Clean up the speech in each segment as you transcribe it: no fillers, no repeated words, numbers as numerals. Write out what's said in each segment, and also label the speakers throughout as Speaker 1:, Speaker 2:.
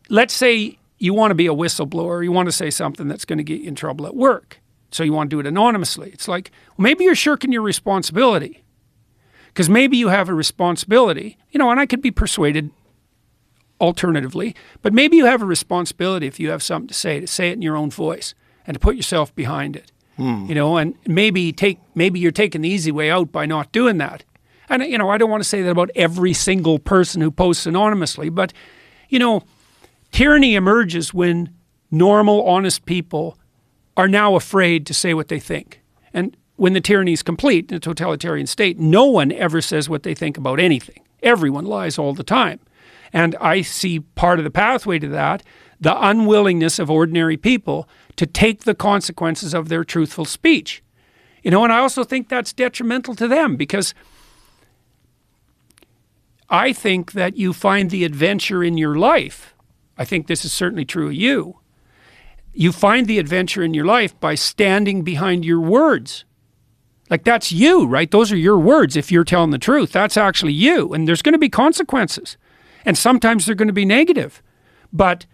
Speaker 1: let's say you want to be a whistleblower, you want to say something that's going to get you in trouble at work. So you want to do it anonymously. It's like, well, maybe you're shirking your responsibility. Because maybe you have a responsibility, and I could be persuaded alternatively, but maybe you have a responsibility if you have something to say it in your own voice and to put yourself behind it. And maybe you're taking the easy way out by not doing that. And, I don't want to say that about every single person who posts anonymously, but, tyranny emerges when normal, honest people are now afraid to say what they think. And when the tyranny is complete in a totalitarian state, no one ever says what they think about anything. Everyone lies all the time. And I see part of the pathway to that, the unwillingness of ordinary people to take the consequences of their truthful speech. And I also think that's detrimental to them, because I think that you find the adventure in your life. I think this is certainly true of you. You find the adventure in your life by standing behind your words. Like, that's you, right? Those are your words. If you're telling the truth, that's actually you. And there's going to be consequences. And sometimes they're going to be negative. But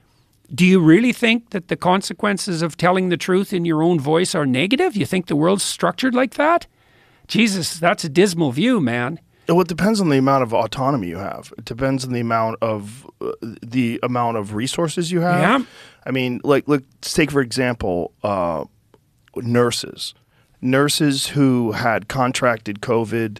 Speaker 1: do you really think that the consequences of telling the truth in your own voice are negative? You think the world's structured like that? Jesus, that's a dismal view, man.
Speaker 2: Well, it depends on the amount of autonomy you have. It depends on the amount of resources you have.
Speaker 1: Yeah.
Speaker 2: I mean, let's take, for example, nurses. Nurses who had contracted COVID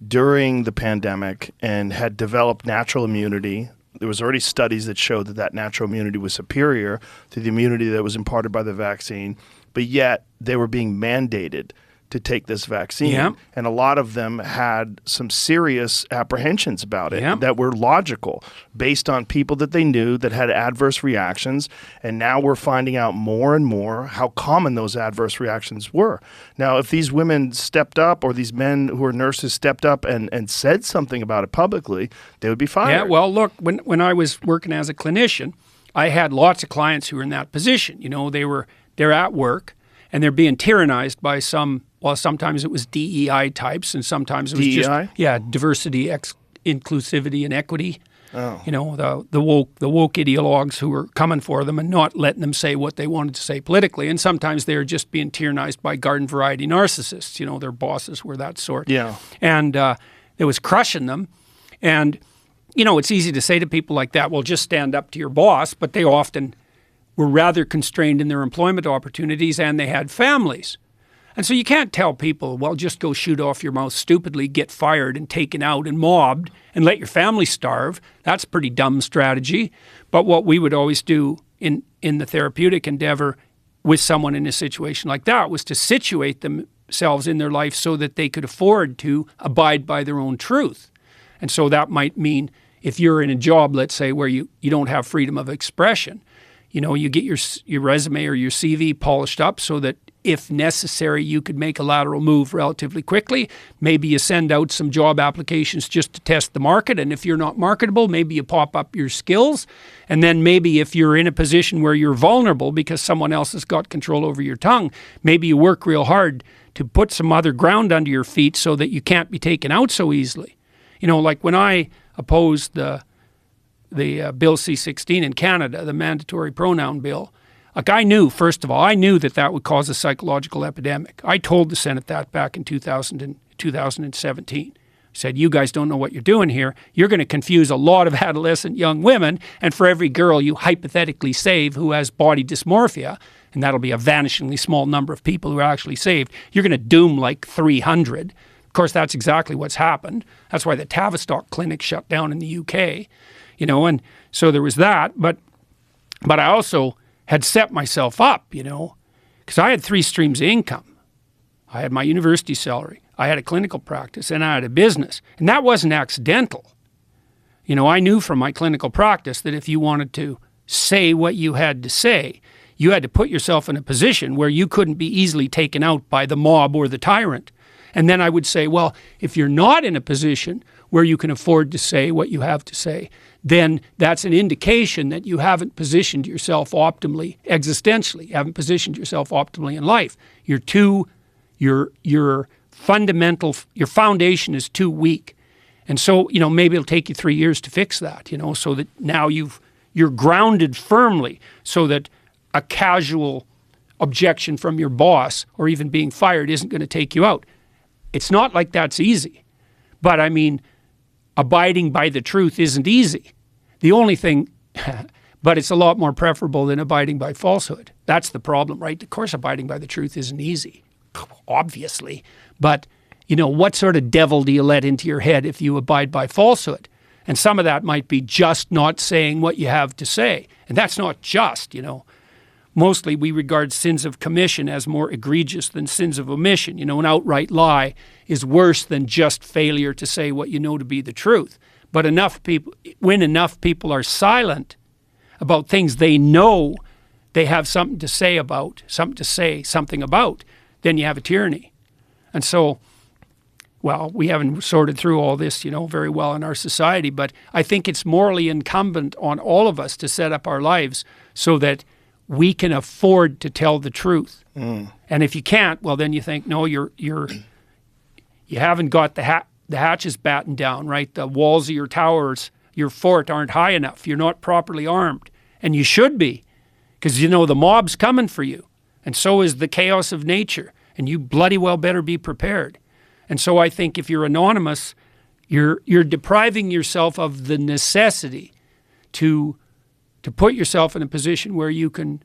Speaker 2: during the pandemic and had developed natural immunity. There was already studies that showed that natural immunity was superior to the immunity that was imparted by the vaccine, but yet they were being mandated to take this vaccine.
Speaker 1: Yeah.
Speaker 2: And a lot of them had some serious apprehensions about it that were logical based on people that they knew that had adverse reactions. And now we're finding out more and more how common those adverse reactions were. Now, if these women stepped up, or these men who are nurses stepped up and said something about it publicly, they would be fired.
Speaker 1: Yeah, well, look, when I was working as a clinician, I had lots of clients who were in that position. They're at work and they're being tyrannized by sometimes it was DEI types, and sometimes it was
Speaker 2: DEI?
Speaker 1: just diversity, inclusivity, and equity.
Speaker 2: Oh.
Speaker 1: The woke ideologues who were coming for them and not letting them say what they wanted to say politically. And sometimes they were just being tyrannized by garden variety narcissists. Their bosses were that sort.
Speaker 2: Yeah.
Speaker 1: And it was crushing them. And it's easy to say to people like that, well, just stand up to your boss, but they often were rather constrained in their employment opportunities, and they had families. And so you can't tell people, well, just go shoot off your mouth stupidly, get fired and taken out and mobbed and let your family starve. That's a pretty dumb strategy. But what we would always do in the therapeutic endeavor with someone in a situation like that was to situate themselves in their life so that they could afford to abide by their own truth. And so that might mean if you're in a job, let's say, where you don't have freedom of expression, you get your resume or your CV polished up so that if necessary, you could make a lateral move relatively quickly. Maybe you send out some job applications just to test the market. And if you're not marketable, maybe you pop up your skills. And then maybe if you're in a position where you're vulnerable because someone else has got control over your tongue, maybe you work real hard to put some other ground under your feet so that you can't be taken out so easily. Like when I opposed the Bill C-16 in Canada, the mandatory pronoun bill, I knew that would cause a psychological epidemic. I told the Senate that back in 2017. I said, you guys don't know what you're doing here. You're going to confuse a lot of adolescent young women, and for every girl you hypothetically save who has body dysmorphia, and that'll be a vanishingly small number of people who are actually saved, you're going to doom like 300. Of course, that's exactly what's happened. That's why the Tavistock Clinic shut down in the UK, and so there was that. But I also had set myself up, because I had 3 streams of income. I had my university salary, I had a clinical practice, and I had a business. And that wasn't accidental. I knew from my clinical practice that if you wanted to say what you had to say, you had to put yourself in a position where you couldn't be easily taken out by the mob or the tyrant. And then I would say, well, if you're not in a position where you can afford to say what you have to say, then that's an indication that you haven't positioned yourself optimally existentially. You haven't positioned yourself optimally in life. Your foundation is too weak. And so, maybe it'll take you 3 years to fix that, so that now you've you're grounded firmly so that a casual objection from your boss or even being fired isn't going to take you out. It's not like that's easy. But I mean, abiding by the truth isn't easy. The only thing, but it's a lot more preferable than abiding by falsehood. That's the problem, right? Of course, abiding by the truth isn't easy, obviously. But, you know, what sort of devil do you let into your head if you abide by falsehood? And some of that might be just not saying what you have to say. And that's not just, you know. Mostly we regard sins of commission as more egregious than sins of omission. You know, an outright lie is worse than just failure to say what you know to be the truth. But when enough people are silent about things they know they have something to say about, then you have a tyranny. And so, well, we haven't sorted through all this, you know, very well in our society, but I think it's morally incumbent on all of us to set up our lives so that we can afford to tell the truth. And if you can't, well, then you think, no, you haven't got the hatches battened down, right? The walls of your towers, your fort aren't high enough. You're not properly armed. And you should be, because, you know, the mob's coming for you. And so is the chaos of nature. And you bloody well better be prepared. And so I think if you're anonymous, you're depriving yourself of the necessity to put yourself in a position where you can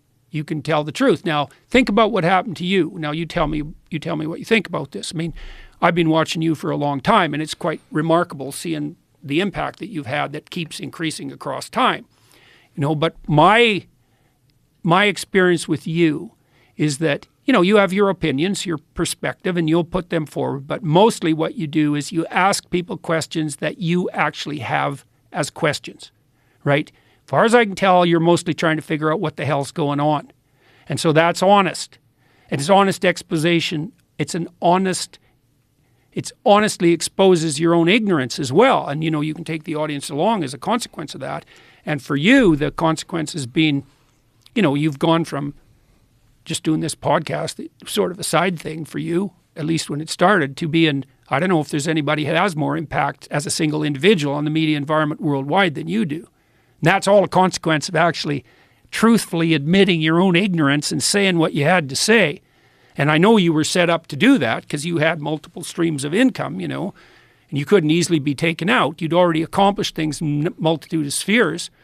Speaker 1: tell the truth. Now, think about what happened to you. Now, you tell me what you think about this. I mean, I've been watching you for a long time, and it's quite remarkable seeing the impact that you've had that keeps increasing across time. You know, but my experience with you is that, you know, you have your opinions, your perspective, and you'll put them forward. But mostly what you do is you ask people questions that you actually have as questions, right? As far as I can tell, you're mostly trying to figure out what the hell's going on. And so that's honest. And it's honest exposition. It honestly exposes your own ignorance as well. And, you know, you can take the audience along as a consequence of that. And for you, the consequence has been, you know, you've gone from just doing this podcast, sort of a side thing for you, at least when it started, to being, I don't know if there's anybody who has more impact as a single individual on the media environment worldwide than you do. And that's all a consequence of actually truthfully admitting your own ignorance and saying what you had to say. And I know you were set up to do that because you had multiple streams of income, you know, and you couldn't easily be taken out. You'd already accomplished things in a multitude of spheres.